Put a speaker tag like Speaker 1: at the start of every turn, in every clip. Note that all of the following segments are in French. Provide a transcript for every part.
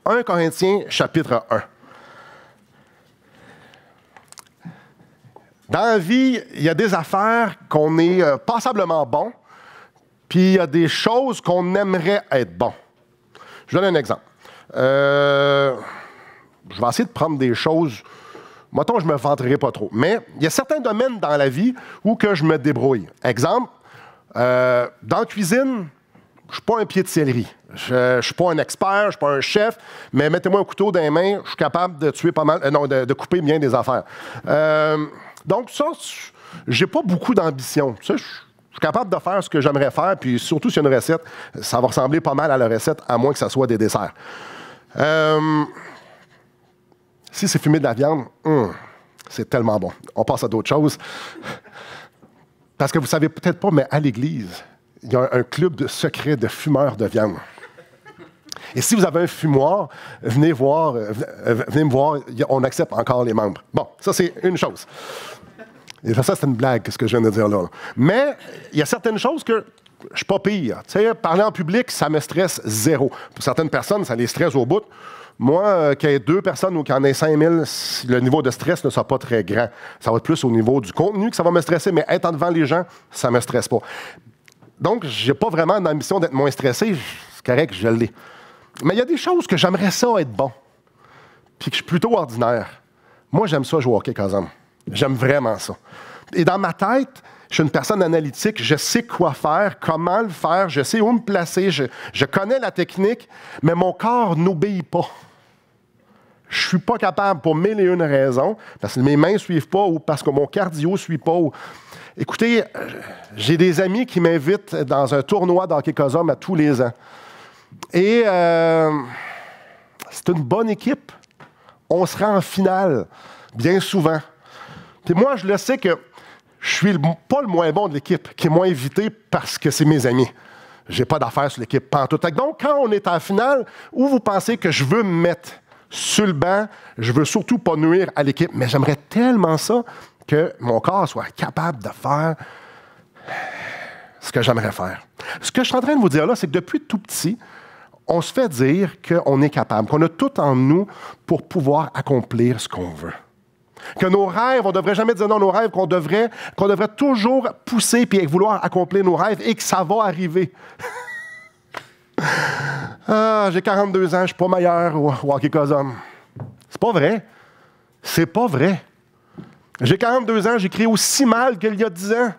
Speaker 1: 1 Corinthiens, chapitre 1. Dans la vie, il y a des affaires qu'on est passablement bon, puis il y a des choses qu'on aimerait être bon. Je donne un exemple. Je vais essayer de prendre des choses. Mettons, je ne me vanterai pas trop. Mais il y a certains domaines dans la vie où que je me débrouille. Exemple, dans la cuisine, je ne suis pas un pied de céleri. Je ne suis pas un expert, je ne suis pas un chef, mais mettez-moi un couteau dans les mains, je suis capable de tuer pas mal, de couper bien des affaires. Donc ça, j'ai pas beaucoup d'ambition. Ça, je suis capable de faire ce que j'aimerais faire, puis surtout s'il y a une recette, ça va ressembler pas mal à la recette, à moins que ça soit des desserts. Si c'est fumer de la viande, c'est tellement bon. On passe à d'autres choses. Parce que vous ne savez peut-être pas, mais à l'Église, il y a un club de secret de fumeurs de viande. Et si vous avez un fumoir, venez me voir, on accepte encore les membres. Bon, ça c'est une chose. Et ça, c'est une blague, ce que je viens de dire là. Mais il y a certaines choses que je ne suis pas pire. Tu sais, parler en public, ça me stresse zéro. Pour certaines personnes, ça les stresse au bout. Moi, qu'il y ait 2 personnes ou qu'il y en ait 5000, le niveau de stress ne sera pas très grand. Ça va être plus au niveau du contenu que ça va me stresser, mais être en devant les gens, ça ne me stresse pas. Donc, je n'ai pas vraiment l'ambition d'être moins stressé. C'est correct, je l'ai. Mais il y a des choses que j'aimerais ça être bon, puis que je suis plutôt ordinaire. Moi, j'aime ça jouer au hockey Kazam. J'aime vraiment ça. Et dans ma tête, je suis une personne analytique, je sais quoi faire, comment le faire, je sais où me placer, je connais la technique, mais mon corps n'obéit pas. Je ne suis pas capable pour 1001 raisons, parce que mes mains ne suivent pas ou parce que mon cardio ne suit pas. Écoutez, j'ai des amis qui m'invitent dans un tournoi d'hockey Kazam à tous les ans. Et c'est une bonne équipe. On se rend en finale, bien souvent. Puis moi, je le sais que je suis pas le moins bon de l'équipe, qui est moins invité parce que c'est mes amis. Je n'ai pas d'affaires sur l'équipe pantoute. Donc, quand on est en finale, où vous pensez que je veux me mettre sur le banc, je veux surtout pas nuire à l'équipe, mais j'aimerais tellement ça que mon corps soit capable de faire ce que j'aimerais faire. Ce que je suis en train de vous dire là, c'est que depuis tout petit, on se fait dire qu'on est capable, qu'on a tout en nous pour pouvoir accomplir ce qu'on veut. Que nos rêves, on ne devrait jamais dire non à nos rêves, qu'on devrait toujours pousser et vouloir accomplir nos rêves et que ça va arriver. J'ai 42 ans, je ne suis pas meilleur au hockey Kazam. C'est pas vrai. C'est pas vrai. J'ai 42 ans, j'écris aussi mal qu'il y a 10 ans.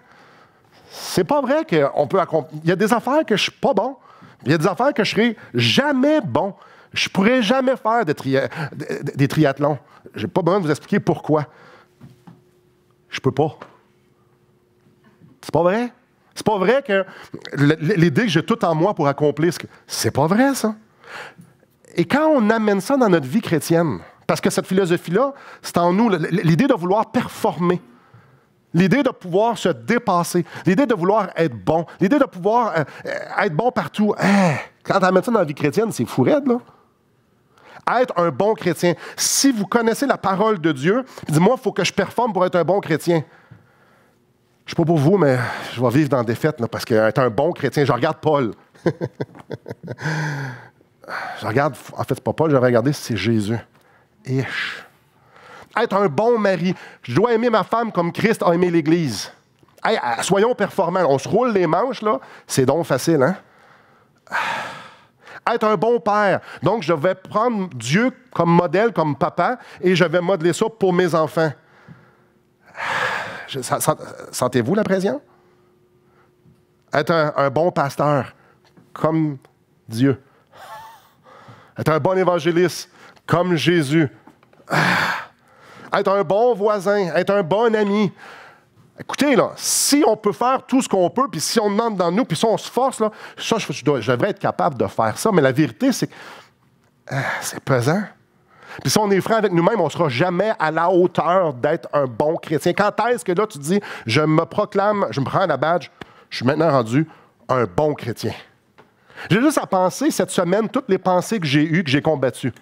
Speaker 1: C'est pas vrai qu'on peut accomplir. Il y a des affaires que je ne suis pas bon. Il y a des affaires que je ne serai jamais bon. Je ne pourrais jamais faire des triathlons. Je n'ai pas besoin de vous expliquer pourquoi. Je ne peux pas. C'est pas vrai. C'est pas vrai que l'idée que j'ai tout en moi pour accomplir ce que... C'est pas vrai, ça. Et quand on amène ça dans notre vie chrétienne, parce que cette philosophie-là, c'est en nous, l'idée de vouloir performer, l'idée de pouvoir se dépasser, l'idée de vouloir être bon, l'idée de pouvoir être bon partout. Quand on amène ça dans la vie chrétienne, c'est fou raide, là. Être un bon chrétien. Si vous connaissez la parole de Dieu, dis-moi, il faut que je performe pour être un bon chrétien. Je ne sais pas pour vous, mais je vais vivre dans la défaite, là, parce qu'être un bon chrétien, je regarde Paul. Je regarde, en fait, c'est pas Paul, je vais regarder si c'est Jésus. Être un bon mari. Je dois aimer ma femme comme Christ a aimé l'Église. Soyons performants. On se roule les manches, là. C'est donc facile, hein? Être un bon père. Donc, je vais prendre Dieu comme modèle, comme papa, et je vais modeler ça pour mes enfants. Sentez-vous la pression? Être un bon pasteur, comme Dieu. Être un bon évangéliste, comme Jésus. Être un bon voisin, être un bon ami. Écoutez, là, si on peut faire tout ce qu'on peut, puis si on entre dans nous, puis si on se force, là, ça, je devrais être capable de faire ça. Mais la vérité, c'est que c'est pesant. Puis si on est franc avec nous-mêmes, on ne sera jamais à la hauteur d'être un bon chrétien. Quand est-ce que là, tu dis, je me proclame, je me prends la badge, je suis maintenant rendu un bon chrétien? J'ai juste à penser cette semaine, toutes les pensées que j'ai eues, que j'ai combattues.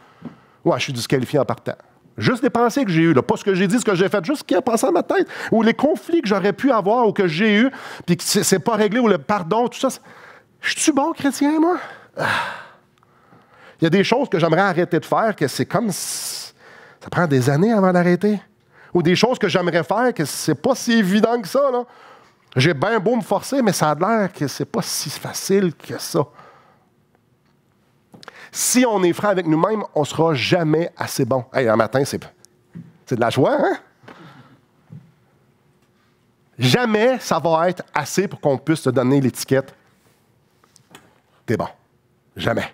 Speaker 1: Ouais, je suis disqualifié en partant. Juste les pensées que j'ai eues, là, pas ce que j'ai dit, ce que j'ai fait, juste ce qui a passé dans ma tête, ou les conflits que j'aurais pu avoir ou que j'ai eus, puis que c'est pas réglé, ou le pardon, tout ça. Je suis bon chrétien, moi? Il y a des choses que j'aimerais arrêter de faire, que c'est comme... Ça prend des années avant d'arrêter. Ou des choses que j'aimerais faire, que c'est pas si évident que ça, là. J'ai bien beau me forcer, mais ça a l'air que c'est pas si facile que ça. Si on est franc avec nous-mêmes, on ne sera jamais assez bon. Hey, un matin, c'est de la joie, hein? Jamais ça va être assez pour qu'on puisse te donner l'étiquette « t'es bon ». Jamais.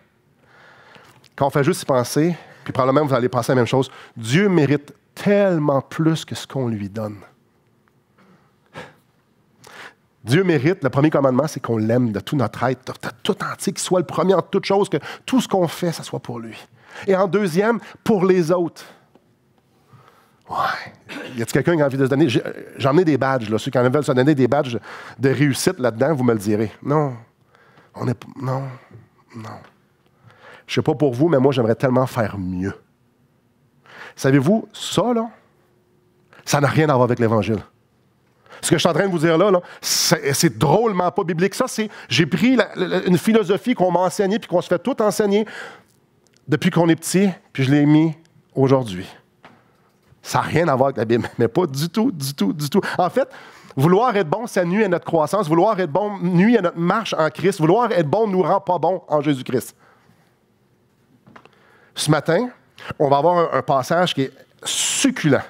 Speaker 1: Quand on fait juste y penser, puis probablement vous allez penser la même chose, Dieu mérite tellement plus que ce qu'on lui donne. Dieu mérite, le premier commandement, c'est qu'on l'aime de tout notre être, de tout entier, qu'il soit le premier en toutes choses, que tout ce qu'on fait, ça soit pour lui. Et en deuxième, pour les autres. Ouais. Y a-t-il quelqu'un qui a envie de se donner? J'en ai des badges, là. Ceux qui en veulent se donner des badges de réussite là-dedans, vous me le direz. Non. Non. Je ne sais pas pour vous, mais moi, j'aimerais tellement faire mieux. Savez-vous, ça, là, ça n'a rien à voir avec l'Évangile. Ce que je suis en train de vous dire là, c'est drôlement pas biblique. Ça, j'ai pris une philosophie qu'on m'a enseignée puis qu'on se fait tout enseigner depuis qu'on est petit, puis je l'ai mis aujourd'hui. Ça n'a rien à voir avec la Bible, mais pas du tout, du tout, du tout. En fait, vouloir être bon, ça nuit à notre croissance. Vouloir être bon nuit à notre marche en Christ. Vouloir être bon nous rend pas bon en Jésus-Christ. Ce matin, on va avoir un passage qui est succulent.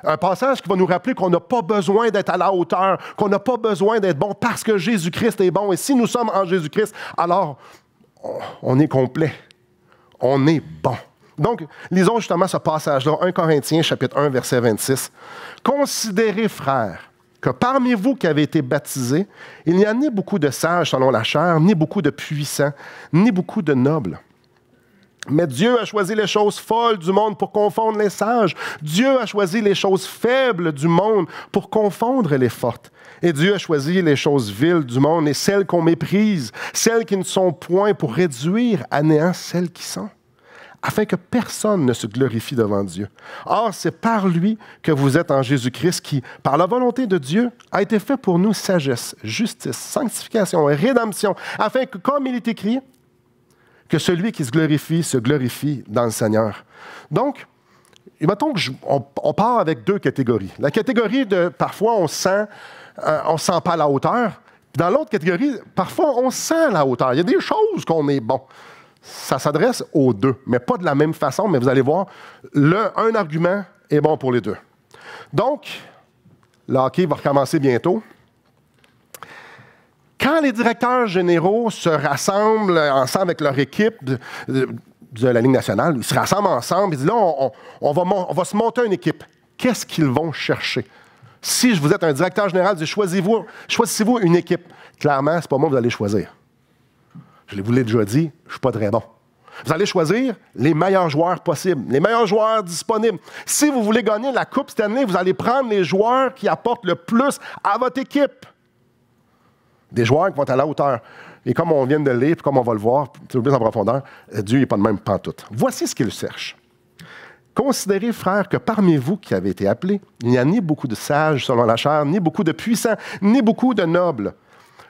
Speaker 1: Un passage qui va nous rappeler qu'on n'a pas besoin d'être à la hauteur, qu'on n'a pas besoin d'être bon parce que Jésus-Christ est bon. Et si nous sommes en Jésus-Christ, alors on est complet. On est bon. Donc, lisons justement ce passage-là, 1 Corinthiens, chapitre 1, verset 26. « Considérez, frères, que parmi vous qui avez été baptisés, il n'y a ni beaucoup de sages selon la chair, ni beaucoup de puissants, ni beaucoup de nobles. Mais Dieu a choisi les choses folles du monde pour confondre les sages. Dieu a choisi les choses faibles du monde pour confondre les fortes. Et Dieu a choisi les choses viles du monde et celles qu'on méprise, celles qui ne sont point pour réduire à néant celles qui sont, afin que personne ne se glorifie devant Dieu. Or, c'est par lui que vous êtes en Jésus-Christ qui, par la volonté de Dieu, a été fait pour nous sagesse, justice, sanctification et rédemption, afin que, comme il est écrit, que celui qui se glorifie dans le Seigneur. Donc, mettons qu'on part avec deux catégories. La catégorie de, parfois, on se sent pas à la hauteur. Dans l'autre catégorie, parfois, on sent à la hauteur. Il y a des choses qu'on est bon. Ça s'adresse aux deux, mais pas de la même façon, mais vous allez voir, un argument est bon pour les deux. Donc, le hockey va recommencer bientôt. Quand les directeurs généraux se rassemblent ensemble avec leur équipe de la Ligue nationale, ils se rassemblent ensemble, ils disent là, on va se monter une équipe. Qu'est-ce qu'ils vont chercher? Si vous êtes un directeur général, choisissez-vous une équipe. Clairement, c'est pas moi que vous allez choisir. Je vous l'ai déjà dit, je ne suis pas très bon. Vous allez choisir les meilleurs joueurs possibles, les meilleurs joueurs disponibles. Si vous voulez gagner la Coupe cette année, vous allez prendre les joueurs qui apportent le plus à votre équipe. Des joueurs qui vont être à la hauteur. Et comme on vient de le lire, puis comme on va le voir plus en profondeur, Dieu n'est pas de même pantoute. Voici ce qu'il cherche. Considérez, frères, que parmi vous qui avez été appelés, il n'y a ni beaucoup de sages selon la chair, ni beaucoup de puissants, ni beaucoup de nobles.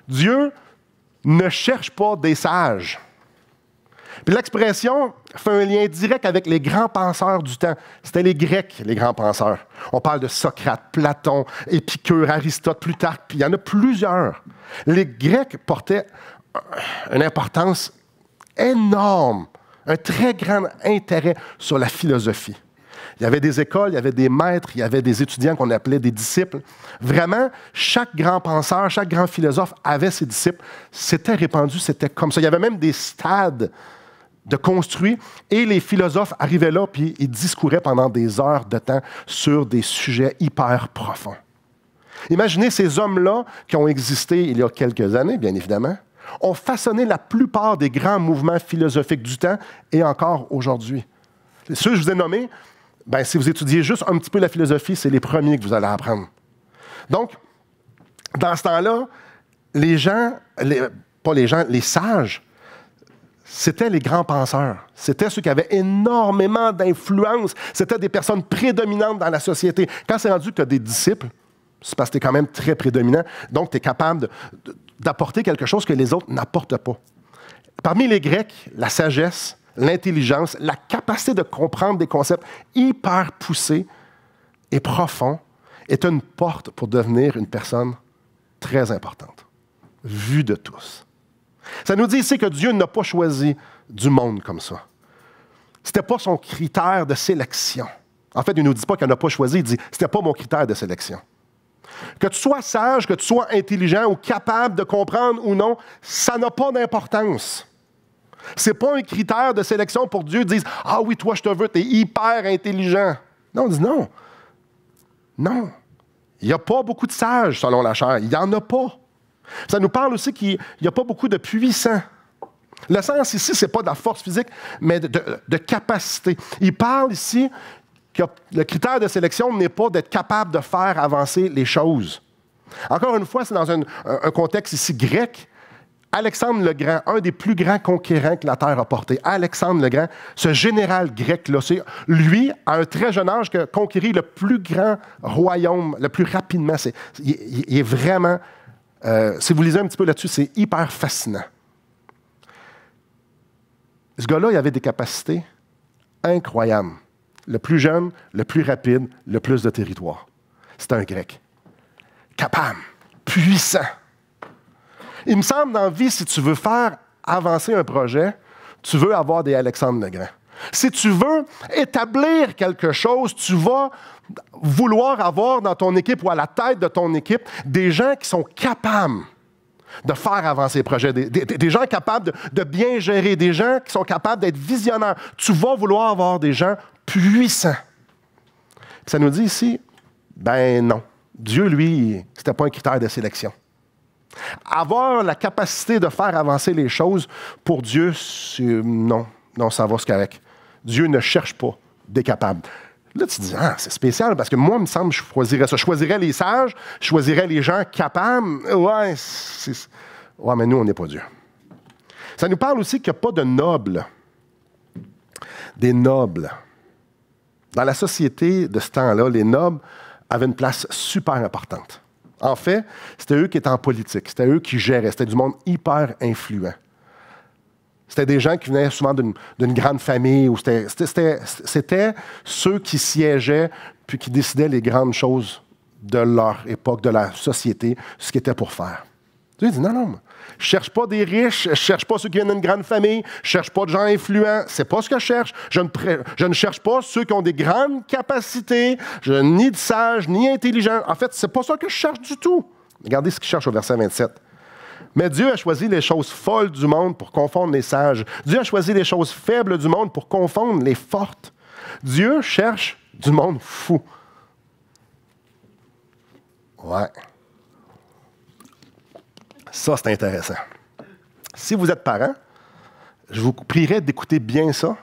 Speaker 1: Dieu ne cherche pas des sages. Puis l'expression fait un lien direct avec les grands penseurs du temps. C'était les Grecs, les grands penseurs. On parle de Socrate, Platon, Épicure, Aristote, Plutarque, puis il y en a plusieurs. Les Grecs portaient une importance énorme, un très grand intérêt sur la philosophie. Il y avait des écoles, il y avait des maîtres, il y avait des étudiants qu'on appelait des disciples. Vraiment, chaque grand penseur, chaque grand philosophe avait ses disciples. C'était répandu, c'était comme ça. Il y avait même des stades de construits et les philosophes arrivaient là puis ils discouraient pendant des heures de temps sur des sujets hyper profonds. Imaginez ces hommes-là qui ont existé il y a quelques années, bien évidemment, ont façonné la plupart des grands mouvements philosophiques du temps et encore aujourd'hui. Ceux que je vous ai nommés, si vous étudiez juste un petit peu la philosophie, c'est les premiers que vous allez apprendre. Donc, dans ce temps-là, les sages, c'était les grands penseurs. C'était ceux qui avaient énormément d'influence. C'était des personnes prédominantes dans la société. Quand c'est rendu que tu as des disciples, c'est parce que tu es quand même très prédominant. Donc, tu es capable d'apporter quelque chose que les autres n'apportent pas. Parmi les Grecs, la sagesse l'intelligence, la capacité de comprendre des concepts hyper poussés et profonds est une porte pour devenir une personne très importante, vue de tous. Ça nous dit ici que Dieu n'a pas choisi du monde comme ça. Ce n'était pas son critère de sélection. En fait, il ne nous dit pas qu'il n'a pas choisi, il dit « c'était pas mon critère de sélection ». Que tu sois sage, que tu sois intelligent ou capable de comprendre ou non, ça n'a pas d'importance. Ce n'est pas un critère de sélection pour Dieu de dire « ah oui, toi, je te veux, tu es hyper intelligent ». Non, on dit non. Non. Il n'y a pas beaucoup de sages selon la chair. Il n'y en a pas. Ça nous parle aussi qu'il n'y a pas beaucoup de puissants. Le sens ici, ce n'est pas de la force physique, mais de capacité. Il parle ici que le critère de sélection n'est pas d'être capable de faire avancer les choses. Encore une fois, c'est dans un contexte ici grec. Alexandre le Grand, un des plus grands conquérants que la Terre a porté. Alexandre le Grand, ce général grec-là, c'est lui, à un très jeune âge, qui a conquéri le plus grand royaume, le plus rapidement. Il est vraiment... si vous lisez un petit peu là-dessus, c'est hyper fascinant. Ce gars-là, il avait des capacités incroyables. Le plus jeune, le plus rapide, le plus de territoire. C'est un Grec. Capable, puissant. Il me semble, dans la vie, si tu veux faire avancer un projet, tu veux avoir des Alexandre le Grand. Si tu veux établir quelque chose, tu vas vouloir avoir dans ton équipe ou à la tête de ton équipe des gens qui sont capables de faire avancer les projets, des gens capables de bien gérer, des gens qui sont capables d'être visionnaires. Tu vas vouloir avoir des gens puissants. Ça nous dit ici, ben non. Dieu, lui, c'était pas un critère de sélection. Avoir la capacité de faire avancer les choses, pour Dieu, non, ça va, c'est correct. Dieu ne cherche pas des capables. Là, tu te dis, c'est spécial, parce que moi, il me semble, je choisirais ça. Je choisirais les sages, je choisirais les gens capables. Ouais, mais nous, on n'est pas Dieu. Ça nous parle aussi qu'il n'y a pas de nobles. Des nobles. Dans la société de ce temps-là, les nobles avaient une place super importante. En fait, c'était eux qui étaient en politique, c'était eux qui géraient, c'était du monde hyper influent. C'était des gens qui venaient souvent d'une grande famille, ou c'était ceux qui siégeaient puis qui décidaient les grandes choses de leur époque, de la société, ce qu'ils étaient pour faire. Dieu dit, non, je ne cherche pas des riches, je ne cherche pas ceux qui viennent d'une grande famille, je ne cherche pas de gens influents, c'est pas ce que je cherche. Je ne cherche pas ceux qui ont des grandes capacités, ni de sages, ni intelligents. En fait, c'est pas ça que je cherche du tout. Regardez ce qu'il cherche au verset 27. Mais Dieu a choisi les choses folles du monde pour confondre les sages. Dieu a choisi les choses faibles du monde pour confondre les fortes. Dieu cherche du monde fou. Ouais. Ça, c'est intéressant. Si vous êtes parent, je vous prierai d'écouter bien ça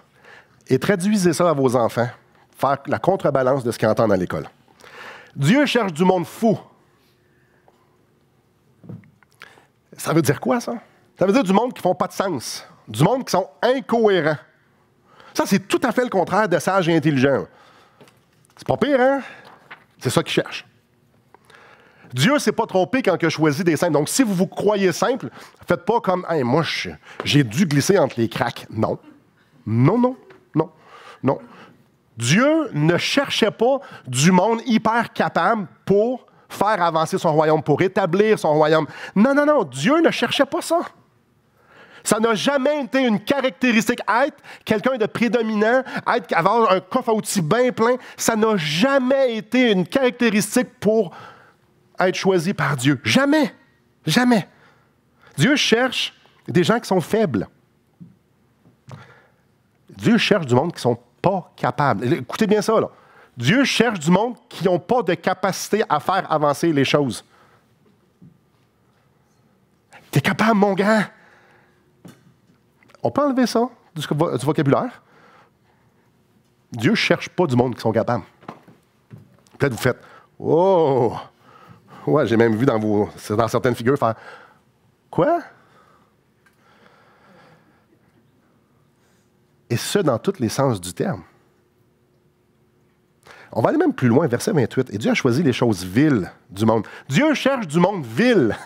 Speaker 1: et traduisez ça à vos enfants. Faire la contrebalance de ce qu'ils entendent à l'école. Dieu cherche du monde fou. Ça veut dire quoi, ça? Ça veut dire du monde qui ne font pas de sens. Du monde qui sont incohérents. Ça, c'est tout à fait le contraire de sage et intelligent. C'est pas pire, hein? C'est ça qu'il cherche. Dieu ne s'est pas trompé quand il a choisi des simples. Donc, si vous vous croyez simple, faites pas comme hey, « moi, j'ai dû glisser entre les cracks ». Non. Non. Dieu ne cherchait pas du monde hyper capable pour faire avancer son royaume, pour établir son royaume. Non. Dieu ne cherchait pas ça. Ça n'a jamais été une caractéristique. Être quelqu'un de prédominant, avoir un coffre à outils bien plein, ça n'a jamais été une caractéristique pour être choisi par Dieu. Jamais. Dieu cherche des gens qui sont faibles. Dieu cherche du monde qui ne sont pas capables. Écoutez bien ça, là. Dieu cherche du monde qui n'ont pas de capacité à faire avancer les choses. Tu es capable, mon grand. On peut enlever ça du vocabulaire. Dieu ne cherche pas du monde qui sont capables. Peut-être vous faites « Oh! » Ouais, j'ai même vu dans certaines figures faire « Quoi? » Et ce, dans tous les sens du terme. On va aller même plus loin, verset 28. Et Dieu a choisi les choses viles du monde. Dieu cherche du monde vil.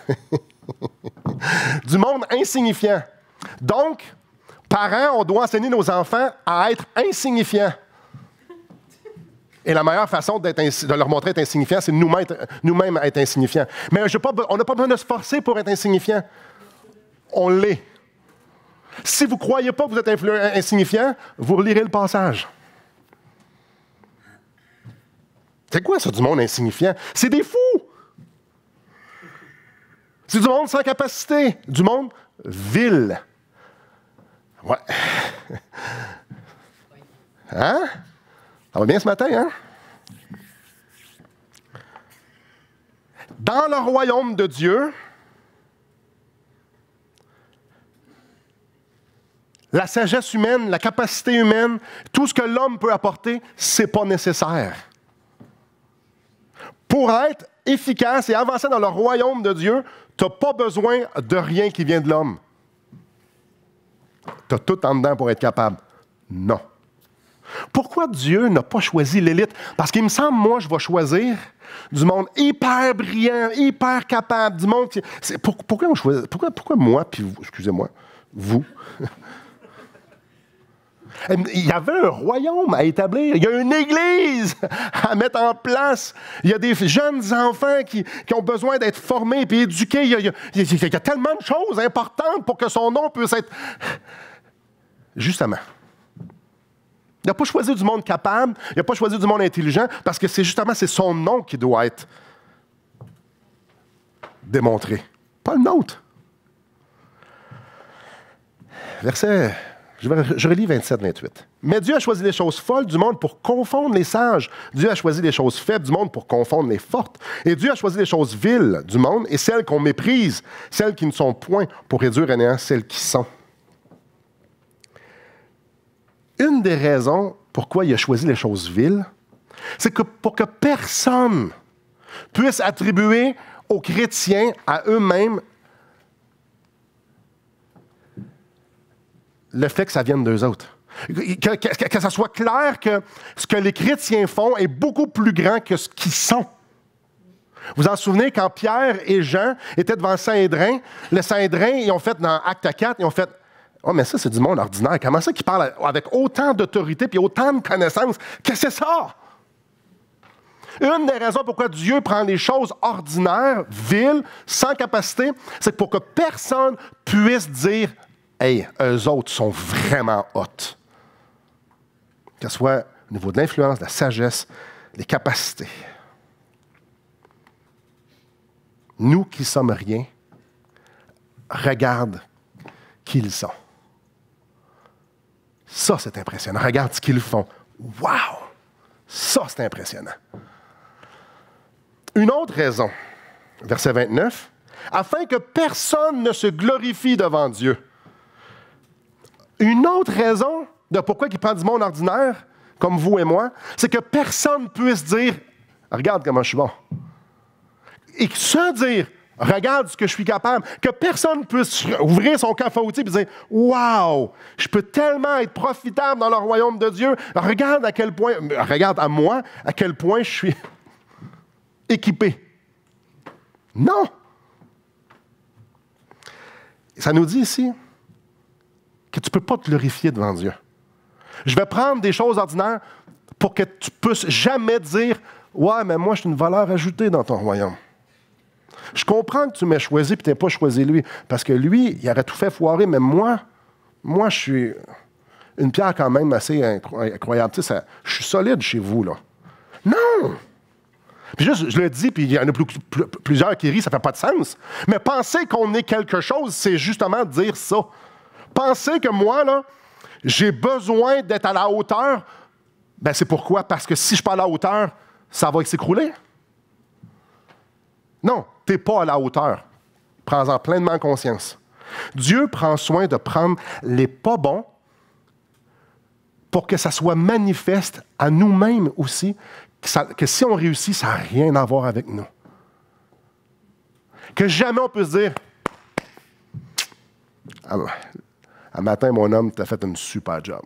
Speaker 1: Du monde insignifiant. Donc, Parents, on doit enseigner nos enfants à être insignifiants. Et la meilleure façon de leur montrer être insignifiants, c'est nous-mêmes être insignifiants. Mais on n'a pas besoin de se forcer pour être insignifiant. On l'est. Si vous ne croyez pas que vous êtes insignifiant, vous relirez le passage. C'est quoi ça, du monde insignifiant? C'est des fous! C'est du monde sans capacité, du monde vil. Ouais. Hein? Ça va bien ce matin, hein? Dans le royaume de Dieu, la sagesse humaine, la capacité humaine, tout ce que l'homme peut apporter, ce n'est pas nécessaire. Pour être efficace et avancer dans le royaume de Dieu, tu n'as pas besoin de rien qui vient de l'homme. Tu as tout en dedans pour être capable. Non. Pourquoi Dieu n'a pas choisi l'élite? Parce qu'il me semble, moi, je vais choisir du monde hyper brillant, hyper capable, du monde qui... Pourquoi on choisit? Pourquoi moi, puis vous, excusez-moi, vous? Il y avait un royaume à établir. Il y a une église à mettre en place. Il y a des jeunes enfants qui ont besoin d'être formés et éduqués. Il y a tellement de choses importantes pour que son nom puisse être... Justement. Il n'a pas choisi du monde capable. Il n'a pas choisi du monde intelligent parce que c'est son nom qui doit être démontré. Pas le nôtre. Verset... Je relis 27-28. Mais Dieu a choisi les choses folles du monde pour confondre les sages. Dieu a choisi les choses faibles du monde pour confondre les fortes. Et Dieu a choisi les choses viles du monde et celles qu'on méprise, celles qui ne sont point, pour réduire à néant celles qui sont. Une des raisons pourquoi il a choisi les choses viles, c'est que pour que personne puisse attribuer aux chrétiens, à eux-mêmes, le fait que ça vienne d'eux autres. Que ça soit clair que ce que les chrétiens font est beaucoup plus grand que ce qu'ils sont. Vous en souvenez, quand Pierre et Jean étaient devant Saint-Hédrin, le Saint-Hédrin, ils ont fait dans Acte 4, ils ont fait « Oh, mais ça, c'est du monde ordinaire. Comment ça qu'ils parlent avec autant d'autorité et autant de connaissances? Qu'est-ce que c'est ça? » Une des raisons pourquoi Dieu prend les choses ordinaires, viles, sans capacité, c'est pour que personne puisse dire « Hey, eux autres sont vraiment hot. » Que ce soit au niveau de l'influence, de la sagesse, des capacités. Nous qui sommes rien, regarde qui ils sont. Ça, c'est impressionnant. Regarde ce qu'ils font. Wow! Ça, c'est impressionnant. Une autre raison, verset 29, afin que personne ne se glorifie devant Dieu. Une autre raison de pourquoi il prend du monde ordinaire, comme vous et moi, c'est que personne puisse dire « Regarde comment je suis bon ». Et se dire « Regarde ce que je suis capable ». Que personne puisse ouvrir son coffre à outils et dire « Wow, je peux tellement être profitable dans le royaume de Dieu. Regarde à quel point, regarde à moi, à quel point je suis équipé. » Non! Ça nous dit ici que tu ne peux pas te glorifier devant Dieu. Je vais prendre des choses ordinaires pour que tu ne puisses jamais dire « Ouais, mais moi, je suis une valeur ajoutée dans ton royaume. » Je comprends que tu m'as choisi et tu n'as pas choisi lui. Parce que lui, il aurait tout fait foirer, mais moi, je suis une pierre quand même assez incroyable. Tu sais, je suis solide chez vous, là. Non! Puis juste, je le dis, puis il y en a plusieurs qui rient, ça ne fait pas de sens. Mais penser qu'on est quelque chose, c'est justement dire ça. Penser que moi, là, j'ai besoin d'être à la hauteur, ben c'est pourquoi? Parce que si je ne suis pas à la hauteur, ça va s'écrouler. Non, tu n'es pas à la hauteur. Prends-en pleinement conscience. Dieu prend soin de prendre les pas bons pour que ça soit manifeste à nous-mêmes aussi, que si on réussit, ça n'a rien à voir avec nous. Que jamais on peut se dire « Un matin, mon homme, tu as fait une super job. »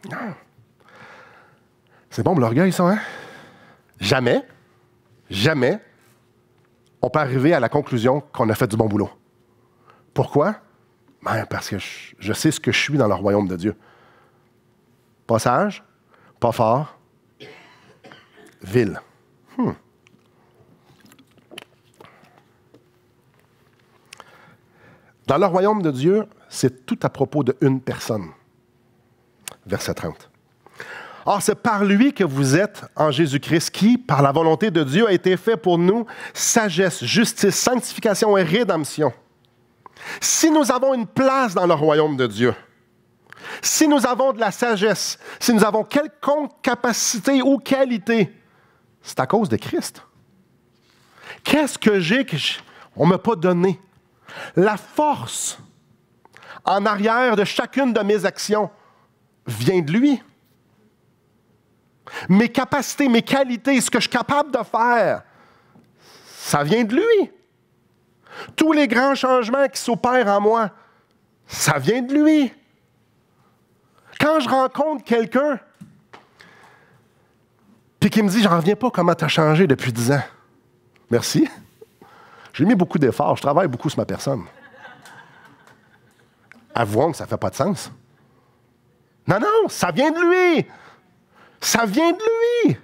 Speaker 1: Non. C'est bon pour l'orgueil, ça, hein? Jamais on peut arriver à la conclusion qu'on a fait du bon boulot. Pourquoi? Ben, parce que je sais ce que je suis dans le royaume de Dieu. Pas sage, pas fort, vil. Dans le royaume de Dieu, c'est tout à propos d'une personne. Verset 30. Or, c'est par lui que vous êtes en Jésus-Christ qui, par la volonté de Dieu, a été fait pour nous sagesse, justice, sanctification et rédemption. Si nous avons une place dans le royaume de Dieu, si nous avons de la sagesse, si nous avons quelconque capacité ou qualité, c'est à cause de Christ. Qu'est-ce que j'ai qu'on ne m'a pas donné? La force en arrière de chacune de mes actions vient de lui. Mes capacités, mes qualités, ce que je suis capable de faire, ça vient de lui. Tous les grands changements qui s'opèrent en moi, ça vient de lui. Quand je rencontre quelqu'un, puis qui me dit « J'en reviens pas comment tu as changé depuis 10 ans. » Merci. J'ai mis beaucoup d'efforts, je travaille beaucoup sur ma personne. Avouons que ça ne fait pas de sens. Non, ça vient de lui. Ça vient de lui.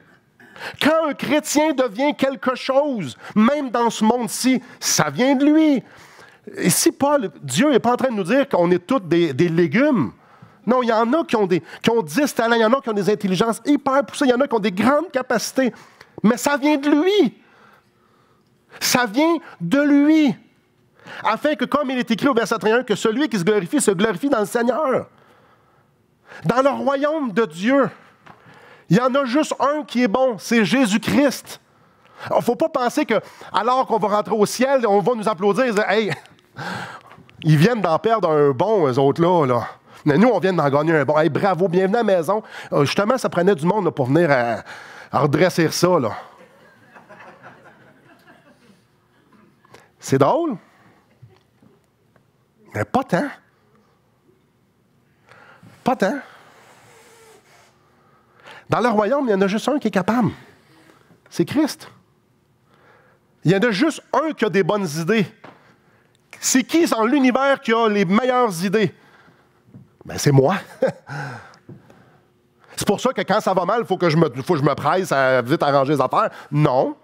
Speaker 1: Quand un chrétien devient quelque chose, même dans ce monde-ci, ça vient de lui. Et si Dieu n'est pas en train de nous dire qu'on est tous des légumes. Non, il y en a qui ont 10 talents, il y en a qui ont des intelligences hyper poussées, il y en a qui ont des grandes capacités. Mais ça vient de lui. Ça vient de lui. Afin que, comme il est écrit au verset 31, que celui qui se glorifie dans le Seigneur. Dans le royaume de Dieu, il y en a juste un qui est bon, c'est Jésus-Christ. Il ne faut pas penser que, alors qu'on va rentrer au ciel, on va nous applaudir et dire « Hey, ils viennent d'en perdre un bon, eux autres là. Mais nous, on vient d'en gagner un bon. Hey, bravo, bienvenue à la maison. » Justement, ça prenait du monde là, pour venir à redresser ça. Là. C'est drôle, mais pas tant. Pas tant. Dans le royaume, il y en a juste un qui est capable. C'est Christ. Il y en a juste un qui a des bonnes idées. C'est qui dans l'univers qui a les meilleures idées? Ben, c'est moi. C'est pour ça que quand ça va mal, il faut que je me presse à vite arranger les affaires. Non.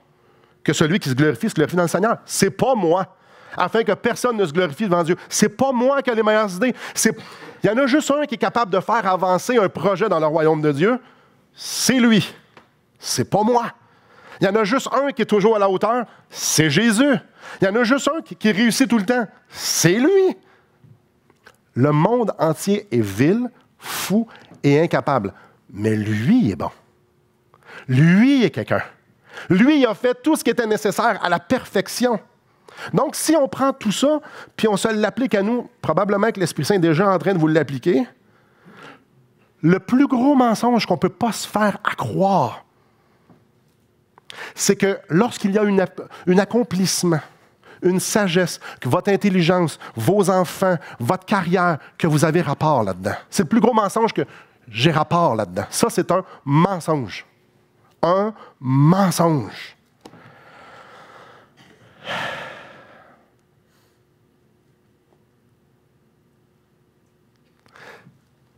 Speaker 1: Que celui qui se glorifie dans le Seigneur. C'est pas moi. Afin que personne ne se glorifie devant Dieu. C'est pas moi qui ai les meilleures idées. Il y en a juste un qui est capable de faire avancer un projet dans le royaume de Dieu. C'est lui. C'est pas moi. Il y en a juste un qui est toujours à la hauteur. C'est Jésus. Il y en a juste un qui réussit tout le temps. C'est lui. Le monde entier est vil, fou et incapable. Mais lui est bon. Lui est quelqu'un. Lui, il a fait tout ce qui était nécessaire à la perfection. Donc, si on prend tout ça, puis on se l'applique à nous, probablement que l'Esprit Saint est déjà en train de vous l'appliquer, le plus gros mensonge qu'on ne peut pas se faire à croire, c'est que lorsqu'il y a un accomplissement, une sagesse, que votre intelligence, vos enfants, votre carrière, que vous avez rapport là-dedans. C'est le plus gros mensonge que j'ai rapport là-dedans. Ça, c'est un mensonge. Un mensonge.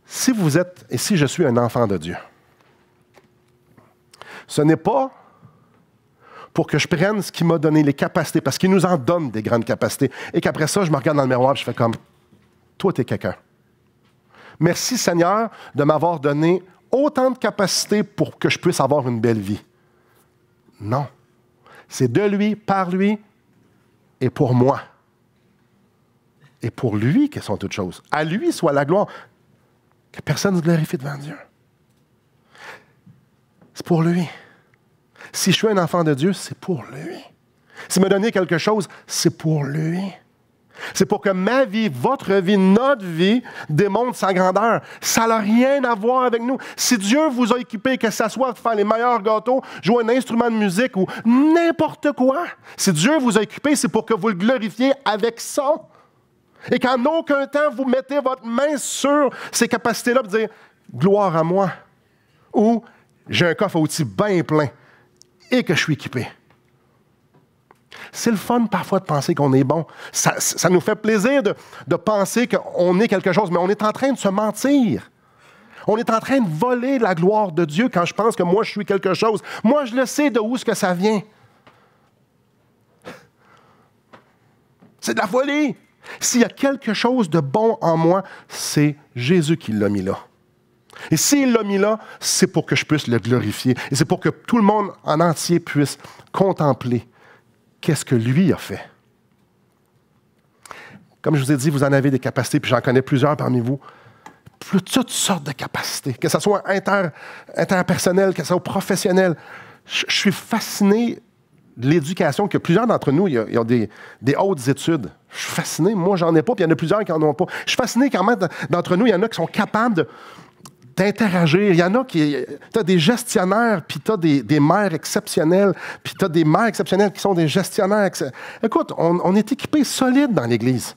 Speaker 1: Si vous êtes, et si je suis un enfant de Dieu, ce n'est pas pour que je prenne ce qu'il m'a donné, les capacités, parce qu'il nous en donne des grandes capacités, et qu'après ça, je me regarde dans le miroir et je fais comme, toi, tu es quelqu'un. Merci Seigneur de m'avoir donné autant de capacités pour que je puisse avoir une belle vie. Non. C'est de lui, par lui et pour moi. Et pour lui qu'elles sont toutes choses. À lui soit la gloire. Que personne ne se glorifie devant Dieu. C'est pour lui. Si je suis un enfant de Dieu, c'est pour lui. S'il m'a donné quelque chose, c'est pour lui. C'est pour que ma vie, votre vie, notre vie démontre sa grandeur. Ça n'a rien à voir avec nous. Si Dieu vous a équipé, que ce soit de faire les meilleurs gâteaux, jouer un instrument de musique ou n'importe quoi, si Dieu vous a équipé, c'est pour que vous le glorifiez avec ça. Et qu'en aucun temps, vous mettez votre main sur ces capacités-là pour dire « gloire à moi » ou « j'ai un coffre à outils bien plein et que je suis équipé ». C'est le fun parfois de penser qu'on est bon. Ça nous fait plaisir de penser qu'on est quelque chose, mais on est en train de se mentir. On est en train de voler la gloire de Dieu quand je pense que moi, je suis quelque chose. Moi, je le sais de où est-ce que ça vient. C'est de la folie. S'il y a quelque chose de bon en moi, c'est Jésus qui l'a mis là. Et s'il l'a mis là, c'est pour que je puisse le glorifier. Et c'est pour que tout le monde en entier puisse contempler qu'est-ce que lui a fait. Comme je vous ai dit, vous en avez des capacités, puis j'en connais plusieurs parmi vous. Toutes sortes de capacités, que ce soit interpersonnel, que ce soit professionnel. Je suis fasciné de l'éducation, que plusieurs d'entre nous, ils ont des hautes études. Je suis fasciné. Moi, j'en ai pas, puis il y en a plusieurs qui n'en ont pas. Je suis fasciné quand même d'entre nous, il y en a qui sont capables d'interagir. Il y en a qui... Tu as des gestionnaires, puis tu as des mères exceptionnelles, puis tu as des mères exceptionnelles qui sont des gestionnaires. Écoute, on est équipés solides dans l'Église.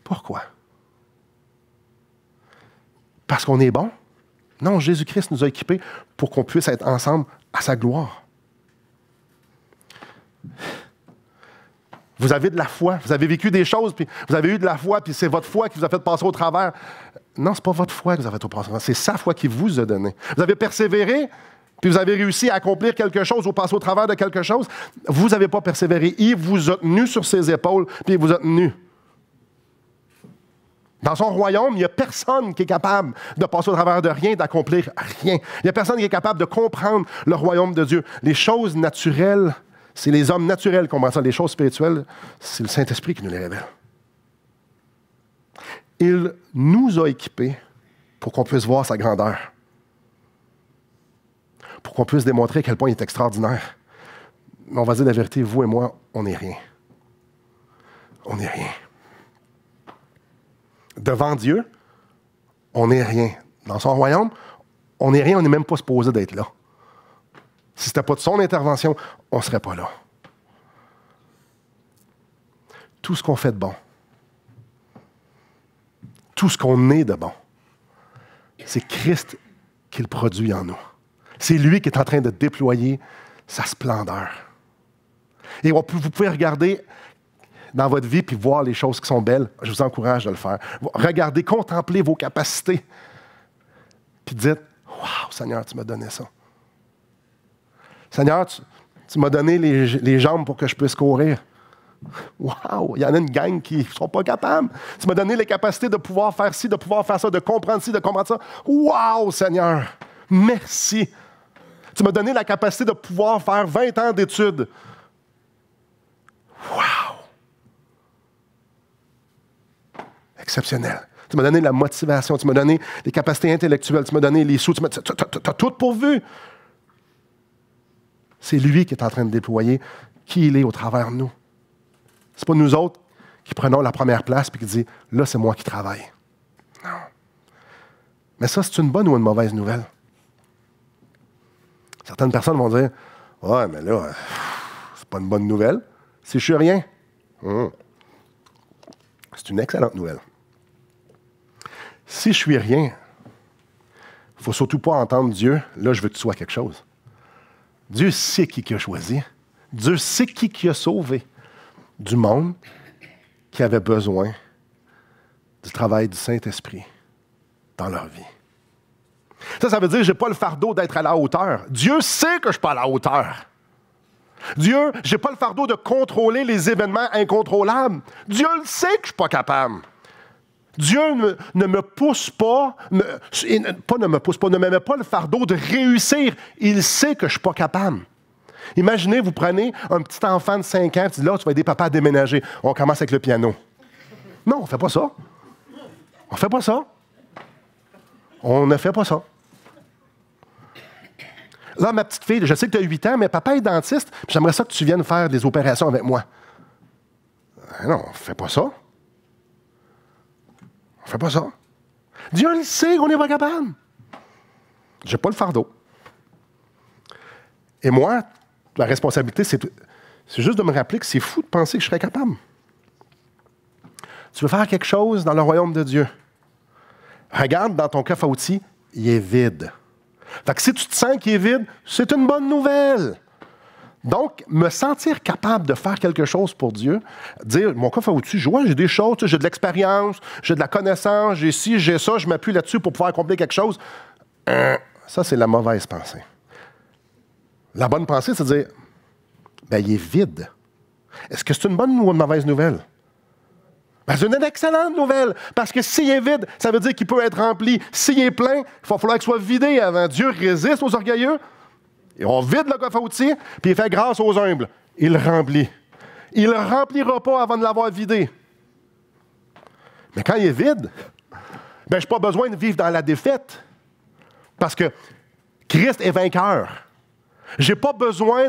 Speaker 1: Pourquoi? Parce qu'on est bon? Non, Jésus-Christ nous a équipés pour qu'on puisse être ensemble à sa gloire. Vous avez de la foi, vous avez vécu des choses, puis vous avez eu de la foi, puis c'est votre foi qui vous a fait passer au travers. Non, ce n'est pas votre foi que vous avez fait passer au travers, c'est sa foi qui vous a donné. Vous avez persévéré, puis vous avez réussi à accomplir quelque chose ou passer au travers de quelque chose. Vous n'avez pas persévéré. Il vous a tenu sur ses épaules, puis il vous a tenu. Dans son royaume, il n'y a personne qui est capable de passer au travers de rien, d'accomplir rien. Il n'y a personne qui est capable de comprendre le royaume de Dieu. Les choses naturelles, c'est les hommes naturels qui comprennent ça. Les choses spirituelles, c'est le Saint-Esprit qui nous les révèle. Il nous a équipés pour qu'on puisse voir sa grandeur. Pour qu'on puisse démontrer à quel point il est extraordinaire. Mais on va dire la vérité, vous et moi, on n'est rien. On n'est rien. Devant Dieu, on n'est rien. Dans son royaume, on n'est rien, on n'est même pas supposé d'être là. Si ce n'était pas de son intervention, on ne serait pas là. Tout ce qu'on fait de bon, tout ce qu'on est de bon, c'est Christ qui le produit en nous. C'est lui qui est en train de déployer sa splendeur. Et vous pouvez regarder dans votre vie puis voir les choses qui sont belles. Je vous encourage de le faire. Regardez, contemplez vos capacités. Puis dites, « Wow, Seigneur, tu m'as donné ça. Seigneur, tu m'as donné les jambes pour que je puisse courir. Wow, il y en a une gang qui ne sont pas capables. Tu m'as donné les capacités de pouvoir faire ci, de pouvoir faire ça, de comprendre ci, de comprendre ça. Wow, Seigneur, merci. Tu m'as donné la capacité de pouvoir faire 20 ans d'études. Wow. Exceptionnel. Tu m'as donné la motivation, tu m'as donné les capacités intellectuelles, tu m'as donné les sous, tu as tout pourvu. C'est lui qui est en train de déployer qui il est au travers de nous. C'est pas nous autres qui prenons la première place et qui disons « Là, c'est moi qui travaille. » Non. Mais ça, c'est une bonne ou une mauvaise nouvelle? Certaines personnes vont dire « Ouais, mais là, c'est pas une bonne nouvelle. Si je suis rien. C'est une excellente nouvelle. Si je suis rien, il ne faut surtout pas entendre Dieu, là, je veux que tu sois quelque chose. Dieu sait qui a choisi. Dieu sait qui a sauvé du monde qui avait besoin du travail du Saint-Esprit dans leur vie. Ça veut dire que je n'ai pas le fardeau d'être à la hauteur. Dieu sait que je ne suis pas à la hauteur. Dieu, je n'ai pas le fardeau de contrôler les événements incontrôlables. Dieu le sait que je ne suis pas capable. Dieu ne me pousse pas, ne me met pas le fardeau de réussir. Il sait que je ne suis pas capable. Imaginez, vous prenez un petit enfant de 5 ans, tu dis là, tu vas aider papa à déménager. On commence avec le piano. Non, on ne fait pas ça. On ne fait pas ça. On ne fait pas ça. Là, ma petite fille, je sais que tu as 8 ans, mais papa est dentiste, puis j'aimerais ça que tu viennes faire des opérations avec moi. Non, on ne fait pas ça. On ne fait pas ça. Dieu le sait qu'on n'est pas capable. Je n'ai pas le fardeau. Et moi, la responsabilité, c'est juste de me rappeler que c'est fou de penser que je serais capable. Tu veux faire quelque chose dans le royaume de Dieu. Regarde dans ton coffre à outils, il est vide. Fait que si tu te sens qu'il est vide, c'est une bonne nouvelle. Donc, me sentir capable de faire quelque chose pour Dieu, dire, mon coffre à outils, j'ai des choses, j'ai de l'expérience, j'ai de la connaissance, j'ai ci, j'ai ça, je m'appuie là-dessus pour pouvoir accomplir quelque chose. Ça, c'est la mauvaise pensée. La bonne pensée, c'est de dire, ben, il est vide. Est-ce que c'est une bonne ou une mauvaise nouvelle? Ben, c'est une excellente nouvelle, parce que s'il est vide, ça veut dire qu'il peut être rempli. S'il est plein, il va falloir qu'il soit vidé avant. Dieu résiste aux orgueilleux. Et on vide le coffre à outils, puis il fait grâce aux humbles. Il le remplit. Il ne le remplira pas avant de l'avoir vidé. Mais quand il est vide, ben, je n'ai pas besoin de vivre dans la défaite. Parce que Christ est vainqueur. Je n'ai pas besoin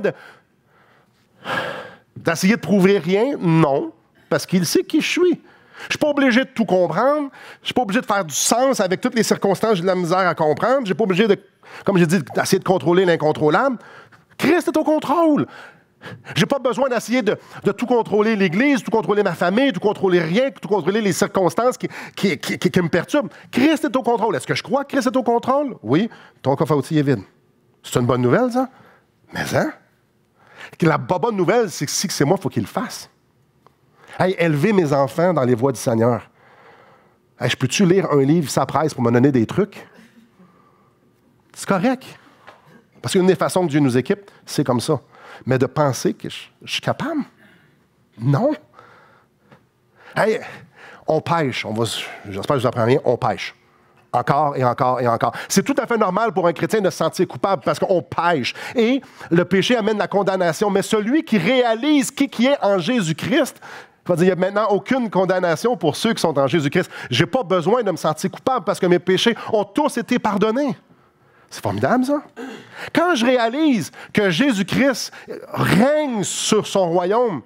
Speaker 1: d'essayer de prouver rien, non, parce qu'il sait qui je suis. Je ne suis pas obligé de tout comprendre. Je ne suis pas obligé de faire du sens avec toutes les circonstances, j'ai de la misère à comprendre. Je ne suis pas obligé de, comme j'ai dit, d'essayer de contrôler l'incontrôlable. Christ est au contrôle. Je n'ai pas besoin d'essayer de tout contrôler l'Église, tout contrôler ma famille, tout contrôler rien, tout contrôler les circonstances qui me perturbent. Christ est au contrôle. Est-ce que je crois que Christ est au contrôle? Oui. Ton coffre à outils est vide. C'est une bonne nouvelle, ça? Mais hein? La bonne nouvelle, c'est que si c'est moi, il faut qu'il le fasse. Hey, élever mes enfants dans les voies du Seigneur. Hey, je peux-tu lire un livre sans presse pour me donner des trucs? C'est correct. Parce qu'une des façons que Dieu nous équipe, c'est comme ça. Mais de penser que je suis capable? Non. Hey, on pêche. J'espère que je vous apprends rien. On pêche. Encore et encore et encore. C'est tout à fait normal pour un chrétien de se sentir coupable parce qu'on pêche. Et le péché amène la condamnation. Mais celui qui réalise qui est en Jésus-Christ, il va dire, il n'y a maintenant aucune condamnation pour ceux qui sont en Jésus-Christ. Je n'ai pas besoin de me sentir coupable parce que mes péchés ont tous été pardonnés. C'est formidable, ça. Quand je réalise que Jésus-Christ règne sur son royaume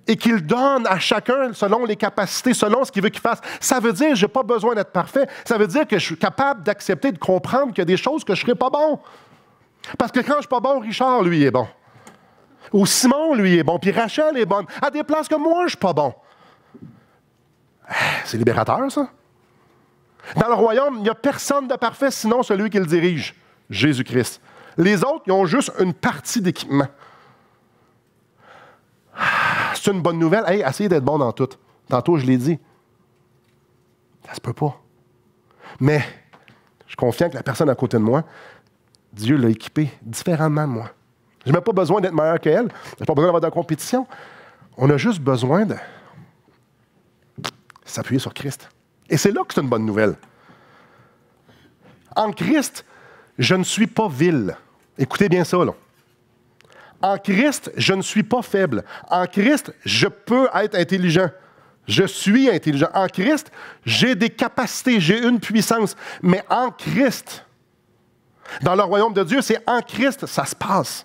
Speaker 1: et qu'il donne à chacun selon les capacités, selon ce qu'il veut qu'il fasse, ça veut dire que je n'ai pas besoin d'être parfait. Ça veut dire que je suis capable d'accepter, de comprendre qu'il y a des choses que je ne serai pas bon. Parce que quand je ne suis pas bon, Richard, lui, est bon. Ou Simon, lui, est bon. Puis Rachel est bonne. À des places que moi, je ne suis pas bon. C'est libérateur, ça. Dans le royaume, il n'y a personne de parfait sinon celui qui le dirige, Jésus-Christ. Les autres, ils ont juste une partie d'équipement. C'est une bonne nouvelle. Hey, essayez d'être bon dans tout. Tantôt, je l'ai dit. Ça se peut pas. Mais je suis confiant que la personne à côté de moi, Dieu l'a équipée différemment de moi. Je n'ai même pas besoin d'être meilleur qu'elle. Je n'ai pas besoin d'avoir de la compétition. On a juste besoin de s'appuyer sur Christ. Et c'est là que c'est une bonne nouvelle. En Christ, je ne suis pas vil. Écoutez bien ça, là. En Christ, je ne suis pas faible. En Christ, je peux être intelligent. Je suis intelligent. En Christ, j'ai des capacités, j'ai une puissance. Mais en Christ, dans le royaume de Dieu, c'est en Christ, ça se passe.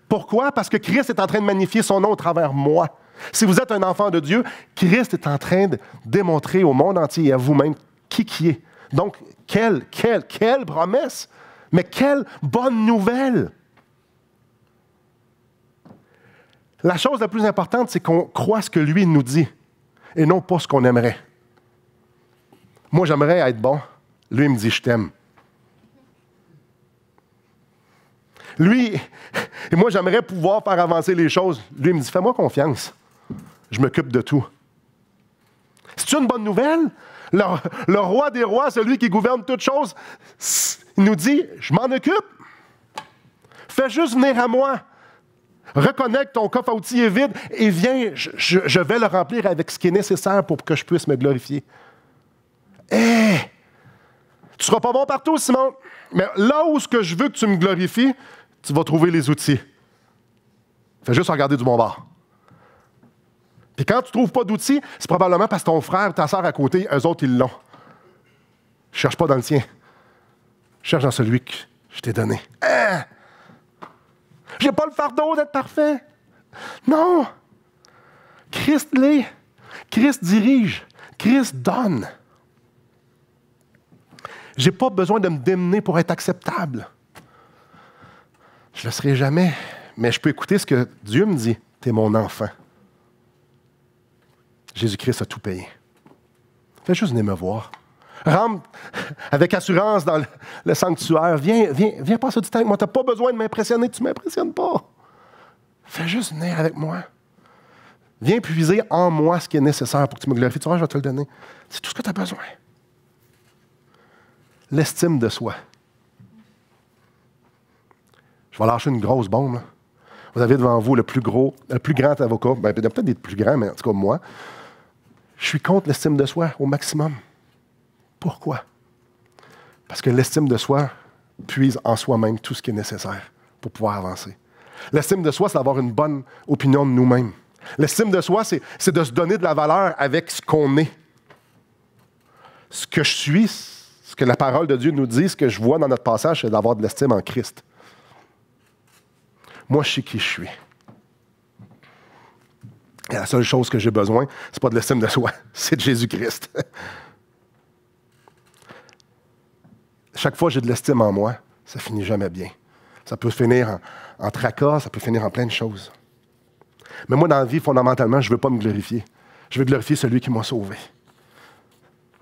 Speaker 1: Pourquoi? Parce que Christ est en train de magnifier son nom au travers de moi. Si vous êtes un enfant de Dieu, Christ est en train de démontrer au monde entier et à vous-même qui est. Donc, quelle promesse! Mais quelle bonne nouvelle! La chose la plus importante, c'est qu'on croit ce que lui nous dit et non pas ce qu'on aimerait. Moi, j'aimerais être bon. Lui, il me dit « je t'aime ». Lui, et moi, j'aimerais pouvoir faire avancer les choses. Lui, il me dit « fais-moi confiance. Je m'occupe de tout. » C'est une bonne nouvelle? Le roi des rois, celui qui gouverne toutes choses, il nous dit « je m'en occupe. Fais juste venir à moi. Reconnais que ton coffre à outils est vide et viens, je vais le remplir avec ce qui est nécessaire pour que je puisse me glorifier. » Tu ne seras pas bon partout, Simon, mais là où ce que je veux que tu me glorifies, tu vas trouver les outils. Fais juste regarder du bon bord. Puis quand tu ne trouves pas d'outils, c'est probablement parce que ton frère ou ta sœur à côté, eux autres, ils l'ont. Je ne cherche pas dans le tien. Je cherche dans celui que je t'ai donné. Je n'ai pas le fardeau d'être parfait. Non. Christ l'est. Christ dirige. Christ donne. Je n'ai pas besoin de me démener pour être acceptable. Je ne le serai jamais. Mais je peux écouter ce que Dieu me dit. Tu es mon enfant. Jésus-Christ a tout payé. Fais juste venir me voir. Rentre avec assurance dans le sanctuaire. Viens passer du temps avec moi. Tu n'as pas besoin de m'impressionner, tu ne m'impressionnes pas. Fais juste venir avec moi. Viens puiser en moi ce qui est nécessaire pour que tu me glorifies. Tu vois, je vais te le donner. C'est tout ce que tu as besoin. L'estime de soi. Je vais lâcher une grosse bombe. Là. Vous avez devant vous le plus grand avocat. Ben, il y a peut-être des plus grands, mais en tout cas, moi. Je suis contre l'estime de soi au maximum. Pourquoi? Parce que l'estime de soi puise en soi-même tout ce qui est nécessaire pour pouvoir avancer. L'estime de soi, c'est d'avoir une bonne opinion de nous-mêmes. L'estime de soi, c'est de se donner de la valeur avec ce qu'on est. Ce que je suis, ce que la parole de Dieu nous dit, ce que je vois dans notre passage, c'est d'avoir de l'estime en Christ. Moi, je sais qui je suis. Et la seule chose que j'ai besoin, c'est pas de l'estime de soi, c'est de Jésus-Christ. Chaque fois que j'ai de l'estime en moi, ça finit jamais bien. Ça peut finir en tracas, ça peut finir en plein de choses. Mais moi, dans la vie, fondamentalement, je ne veux pas me glorifier. Je veux glorifier celui qui m'a sauvé.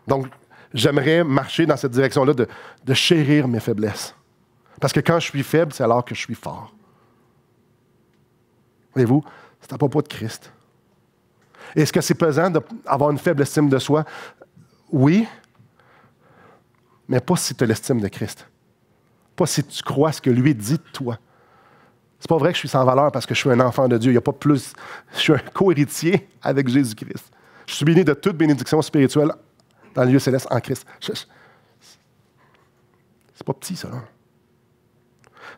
Speaker 1: Donc, j'aimerais marcher dans cette direction-là de chérir mes faiblesses. Parce que quand je suis faible, c'est alors que je suis fort. Voyez-vous, c'est à propos de Christ. Est-ce que c'est pesant d'avoir une faible estime de soi? Oui, mais pas si tu as l'estime de Christ. Pas si tu crois ce que lui dit de toi. C'est pas vrai que je suis sans valeur parce que je suis un enfant de Dieu. Il n'y a pas plus. Je suis un co-héritier avec Jésus-Christ. Je suis béni de toute bénédiction spirituelle dans le lieu céleste en Christ. C'est pas petit, ça. Là.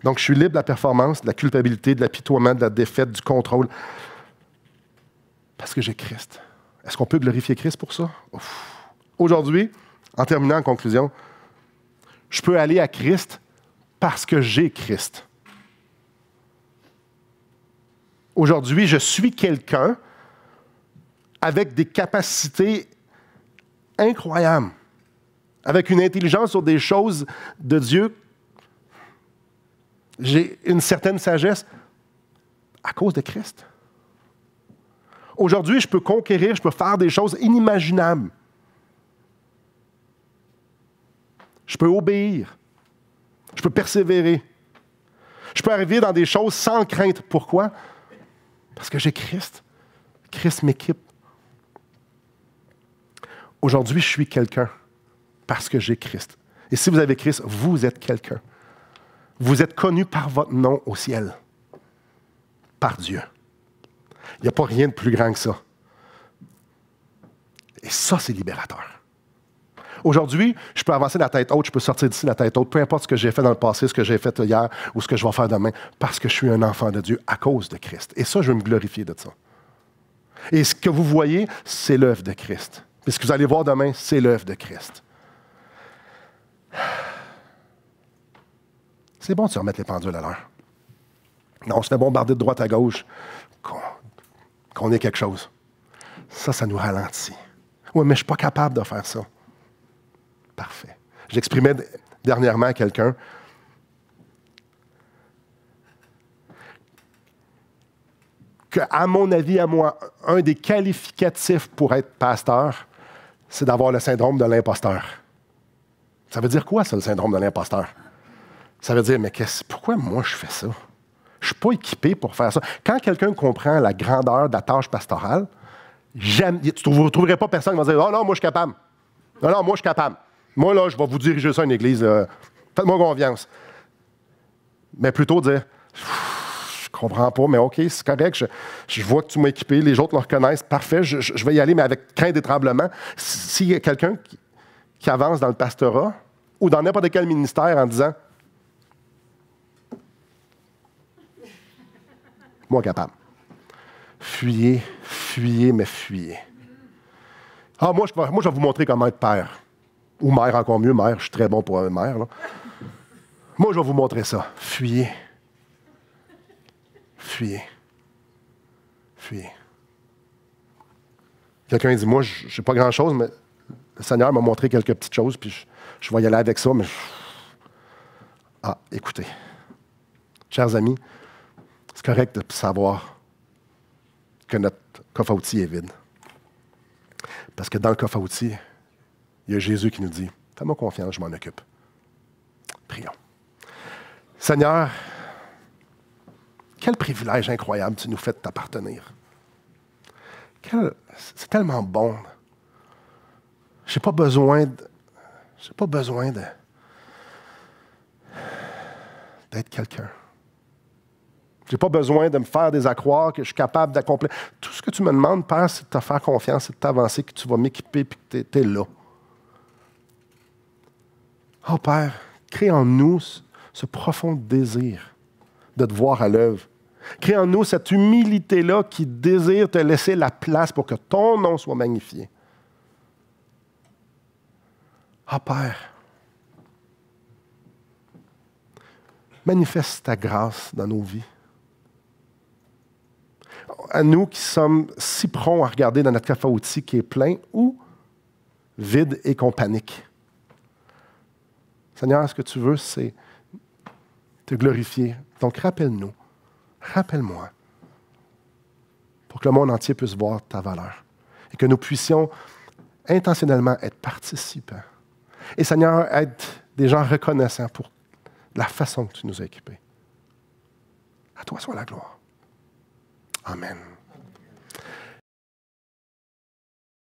Speaker 1: Donc, je suis libre de la performance, de la culpabilité, de l'apitoiement, de la défaite, du contrôle. Parce que j'ai Christ. Est-ce qu'on peut glorifier Christ pour ça? Ouf. Aujourd'hui, en terminant en conclusion, je peux aller à Christ parce que j'ai Christ. Aujourd'hui, je suis quelqu'un avec des capacités incroyables, avec une intelligence sur des choses de Dieu. J'ai une certaine sagesse à cause de Christ. Aujourd'hui, je peux conquérir, je peux faire des choses inimaginables. Je peux obéir. Je peux persévérer. Je peux arriver dans des choses sans crainte. Pourquoi? Parce que j'ai Christ. Christ m'équipe. Aujourd'hui, je suis quelqu'un parce que j'ai Christ. Et si vous avez Christ, vous êtes quelqu'un. Vous êtes connu par votre nom au ciel. Par Dieu. Il n'y a pas rien de plus grand que ça. Et ça, c'est libérateur. Aujourd'hui, je peux avancer la tête haute, je peux sortir d'ici la tête haute, peu importe ce que j'ai fait dans le passé, ce que j'ai fait hier ou ce que je vais faire demain, parce que je suis un enfant de Dieu à cause de Christ. Et ça, je veux me glorifier de ça. Et ce que vous voyez, c'est l'œuvre de Christ. Et ce que vous allez voir demain, c'est l'œuvre de Christ. C'est bon de se remettre les pendules à l'heure. Non, c'était bombardé de droite à gauche, qu'on ait quelque chose. Ça nous ralentit. Oui, mais je ne suis pas capable de faire ça. Parfait. J'exprimais dernièrement à quelqu'un que, à mon avis, à moi, un des qualificatifs pour être pasteur, c'est d'avoir le syndrome de l'imposteur. Ça veut dire quoi, ça, le syndrome de l'imposteur? Ça veut dire, mais pourquoi moi je fais ça? Je ne suis pas équipé pour faire ça. Quand quelqu'un comprend la grandeur de la tâche pastorale, tu ne trouverais pas personne qui va dire, oh non, moi je suis capable. Non, moi je suis capable. Moi, là, je vais vous diriger ça à une église. Faites-moi confiance. Mais plutôt dire, je comprends pas, mais OK, c'est correct. Je vois que tu m'as équipé, les autres le reconnaissent. Parfait, je vais y aller, mais avec crainte et tremblement. S'il y a quelqu'un qui avance dans le pastorat ou dans n'importe quel ministère en disant, moi capable. Fuyez, mais fuyez. Ah, moi, je vais vous montrer comment être père. Ou mère, encore mieux, mère. Je suis très bon pour être mère. Là. Moi, je vais vous montrer ça. Fuyez. Fuyez. Fuyez. Quelqu'un dit, moi, je n'ai pas grand-chose, mais le Seigneur m'a montré quelques petites choses, puis je vais y aller avec ça, mais... Ah, écoutez. Chers amis, c'est correct de savoir que notre coffre à outils est vide. Parce que dans le coffre à outils, il y a Jésus qui nous dit, « Fais-moi confiance, je m'en occupe. » Prions. Seigneur, quel privilège incroyable tu nous fais de t'appartenir. C'est tellement bon. Je n'ai pas besoin d'être quelqu'un. Je n'ai pas besoin de me faire des accroires que je suis capable d'accomplir. Tout ce que tu me demandes, Père, c'est de te faire confiance, c'est de t'avancer, que tu vas m'équiper et que tu es là. Oh Père, crée en nous ce profond désir de te voir à l'œuvre. Crée en nous cette humilité-là qui désire te laisser la place pour que ton nom soit magnifié. Ah Père, manifeste ta grâce dans nos vies. À nous qui sommes si prompts à regarder dans notre coffre à outils qui est plein ou vide et qu'on panique. Seigneur, ce que tu veux, c'est te glorifier. Donc, rappelle-nous, rappelle-moi, pour que le monde entier puisse voir ta valeur et que nous puissions intentionnellement être participants. Et Seigneur, être des gens reconnaissants pour la façon que tu nous as équipés. À toi soit la gloire. Amen.